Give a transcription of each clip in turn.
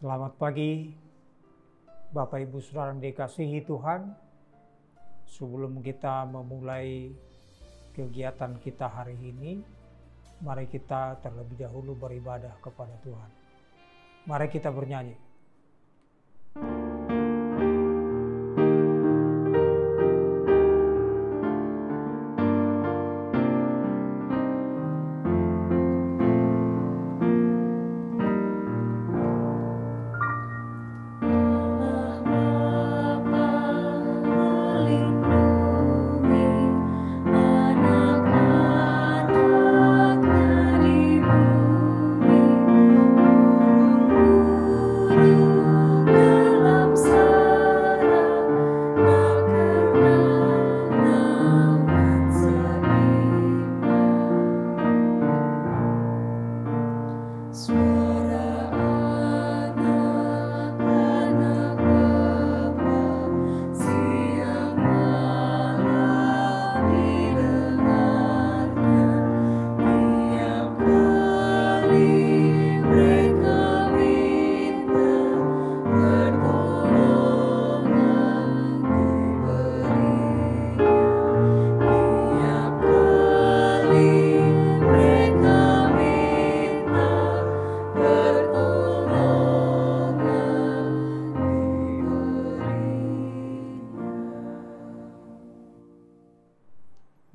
Selamat pagi, Bapak Ibu Saudara yang dikasihi Tuhan. Sebelum kita memulai kegiatan kita hari ini, mari kita terlebih dahulu beribadah kepada Tuhan. Mari kita bernyanyi.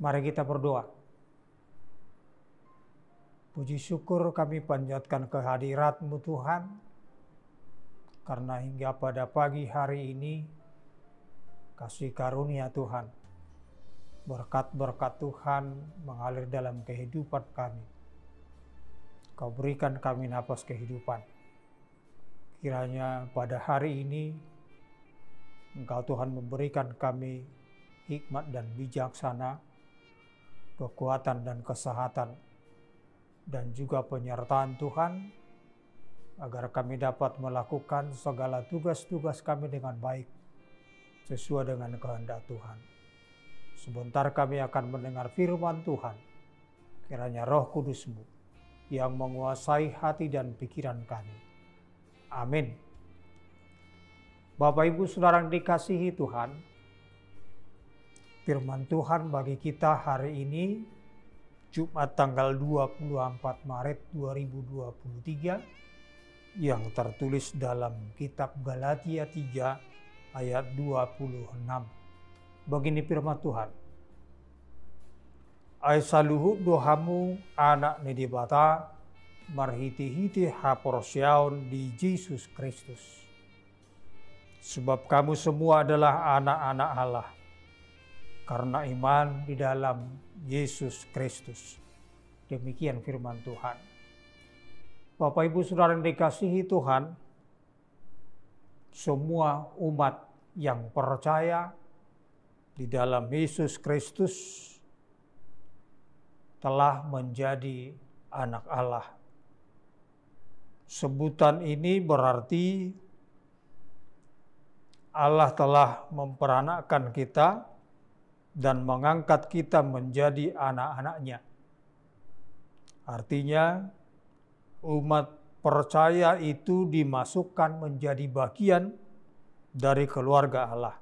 Mari kita berdoa. Puji syukur kami panjatkan kehadirat-Mu Tuhan, karena hingga pada pagi hari ini, kasih karunia Tuhan, berkat-berkat Tuhan mengalir dalam kehidupan kami. Kau berikan kami napas kehidupan. Kiranya pada hari ini, Engkau Tuhan memberikan kami hikmat dan bijaksana, kekuatan dan kesehatan, dan juga penyertaan Tuhan, agar kami dapat melakukan segala tugas-tugas kami dengan baik, sesuai dengan kehendak Tuhan. Sebentar kami akan mendengar firman Tuhan. Kiranya Roh Kudus-Mu yang menguasai hati dan pikiran kami. Amin. Bapak Ibu Saudara yang dikasihi Tuhan, firman Tuhan bagi kita hari ini, Jumat tanggal 24 Maret 2023, yang tertulis dalam kitab Galatia 3 ayat 26. Begini firman Tuhan. Aisaluhu dohamu anak nedibata marhiti-hiti haporsiaun di Yesus Kristus. Sebab kamu semua adalah anak-anak Allah, karena iman di dalam Yesus Kristus. Demikian firman Tuhan. Bapak Ibu Saudara yang dikasihi Tuhan, semua umat yang percaya di dalam Yesus Kristus telah menjadi anak Allah. Sebutan ini berarti Allah telah memperanakkan kita dan mengangkat kita menjadi anak-anaknya. Artinya, umat percaya itu dimasukkan menjadi bagian dari keluarga Allah.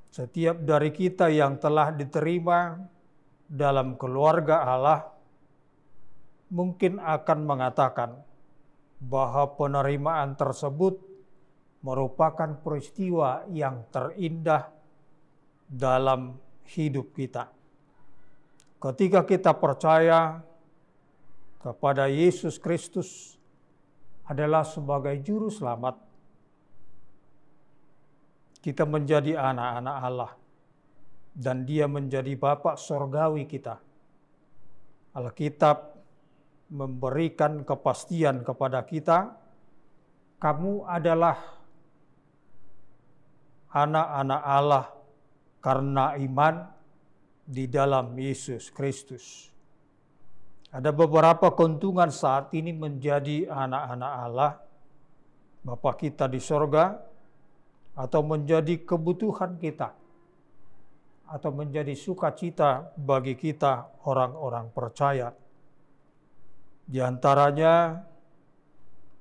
Setiap dari kita yang telah diterima dalam keluarga Allah mungkin akan mengatakan bahwa penerimaan tersebut merupakan peristiwa yang terindah dalam hidup kita. Ketika kita percaya kepada Yesus Kristus adalah sebagai juru selamat, kita menjadi anak-anak Allah dan Dia menjadi Bapa sorgawi kita. Alkitab memberikan kepastian kepada kita, kamu adalah anak-anak Allah karena iman di dalam Yesus Kristus. Ada beberapa keuntungan saat ini menjadi anak-anak Allah, Bapa kita di sorga, atau menjadi kebutuhan kita, atau menjadi sukacita bagi kita orang-orang percaya. Di antaranya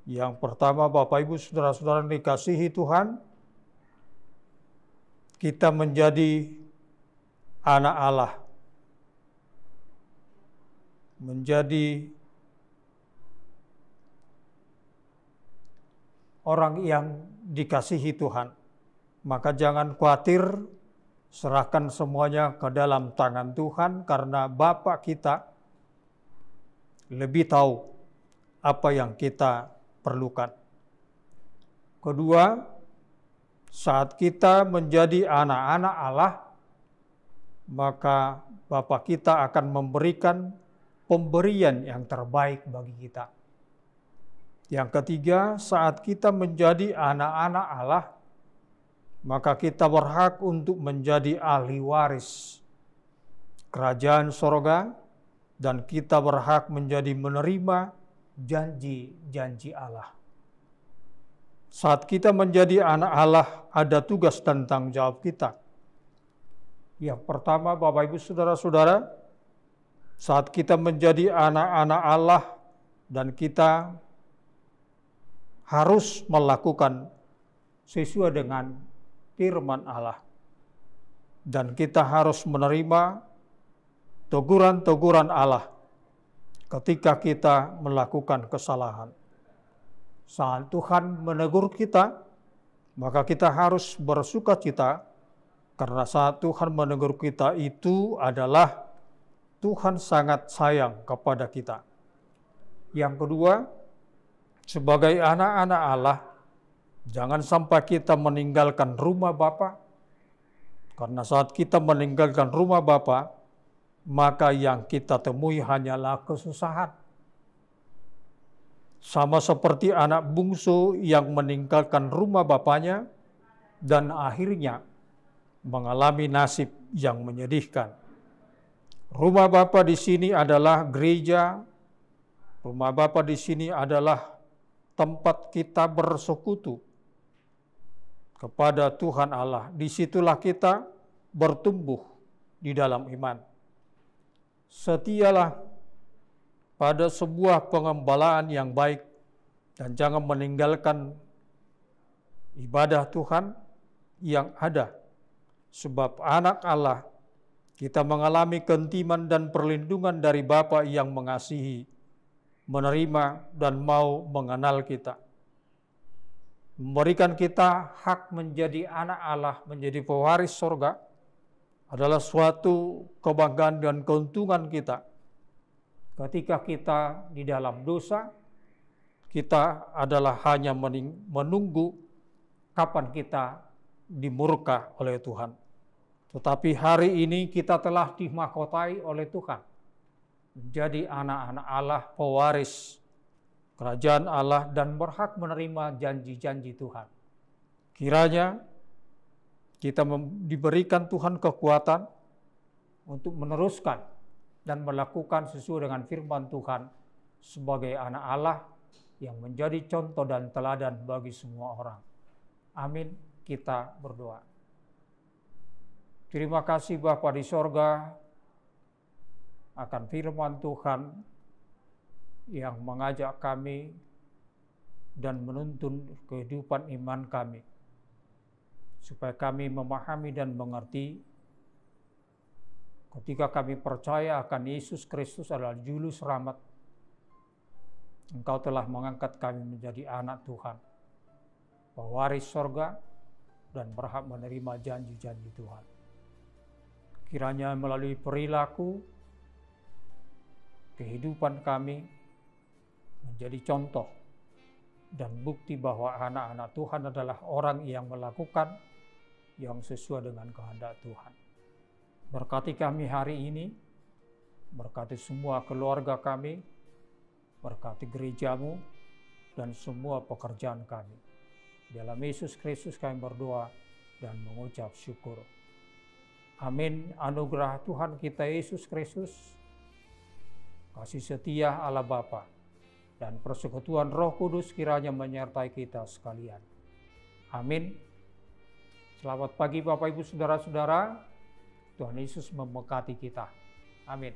Yang pertama, Bapak Ibu Saudara-saudara yang dikasihi Tuhan, kita menjadi anak Allah, menjadi orang yang dikasihi Tuhan. Maka jangan khawatir, serahkan semuanya ke dalam tangan Tuhan, karena Bapa kita lebih tahu apa yang kita perlukan. Kedua, saat kita menjadi anak-anak Allah, maka Bapa kita akan memberikan pemberian yang terbaik bagi kita. Yang ketiga, saat kita menjadi anak-anak Allah, maka kita berhak untuk menjadi ahli waris kerajaan sorga, dan kita berhak menjadi menerima janji-janji Allah. Saat kita menjadi anak Allah, ada tugas dan tanggung jawab kita. Yang pertama, Bapak Ibu Saudara-saudara, saat kita menjadi anak-anak Allah dan kita harus melakukan sesuai dengan firman Allah, dan kita harus menerima teguran-teguran Allah ketika kita melakukan kesalahan. Saat Tuhan menegur kita, maka kita harus bersukacita, karena saat Tuhan menegur kita itu adalah Tuhan sangat sayang kepada kita. Yang kedua, sebagai anak-anak Allah, jangan sampai kita meninggalkan rumah Bapa, karena saat kita meninggalkan rumah Bapa, maka yang kita temui hanyalah kesusahan. Sama seperti anak bungsu yang meninggalkan rumah bapaknya dan akhirnya mengalami nasib yang menyedihkan. Rumah Bapa di sini adalah gereja. Rumah Bapa di sini adalah tempat kita bersekutu kepada Tuhan Allah. Disitulah kita bertumbuh di dalam iman. Setialah pada sebuah pengembalaan yang baik, dan jangan meninggalkan ibadah Tuhan yang ada. Sebab anak Allah, kita mengalami keintiman dan perlindungan dari Bapa yang mengasihi, menerima, dan mau mengenal kita. Memberikan kita hak menjadi anak Allah, menjadi pewaris surga, adalah suatu kebanggaan dan keuntungan kita. Ketika kita di dalam dosa, kita adalah hanya menunggu kapan kita dimurka oleh Tuhan. Tetapi hari ini kita telah dimahkotai oleh Tuhan, menjadi anak-anak Allah, pewaris kerajaan Allah, dan berhak menerima janji-janji Tuhan. Kiranya kita diberikan Tuhan kekuatan untuk meneruskan dan melakukan sesuai dengan firman Tuhan sebagai anak Allah yang menjadi contoh dan teladan bagi semua orang. Amin. Kita berdoa. Terima kasih Bapa di sorga akan firman Tuhan yang mengajak kami dan menuntun kehidupan iman kami, supaya kami memahami dan mengerti ketika kami percaya akan Yesus Kristus adalah juru selamat, Engkau telah mengangkat kami menjadi anak Tuhan, pewaris sorga, dan berhak menerima janji-janji Tuhan. Kiranya melalui perilaku, kehidupan kami menjadi contoh dan bukti bahwa anak-anak Tuhan adalah orang yang melakukan yang sesuai dengan kehendak Tuhan. Berkati kami hari ini, berkati semua keluarga kami, berkati gerejamu, dan semua pekerjaan kami. Dalam Yesus Kristus kami berdoa dan mengucap syukur. Amin. Anugerah Tuhan kita Yesus Kristus, kasih setia Allah Bapa, dan persekutuan Roh Kudus kiranya menyertai kita sekalian. Amin. Selamat pagi Bapak Ibu Saudara-saudara. Tuhan Yesus memberkati kita. Amin.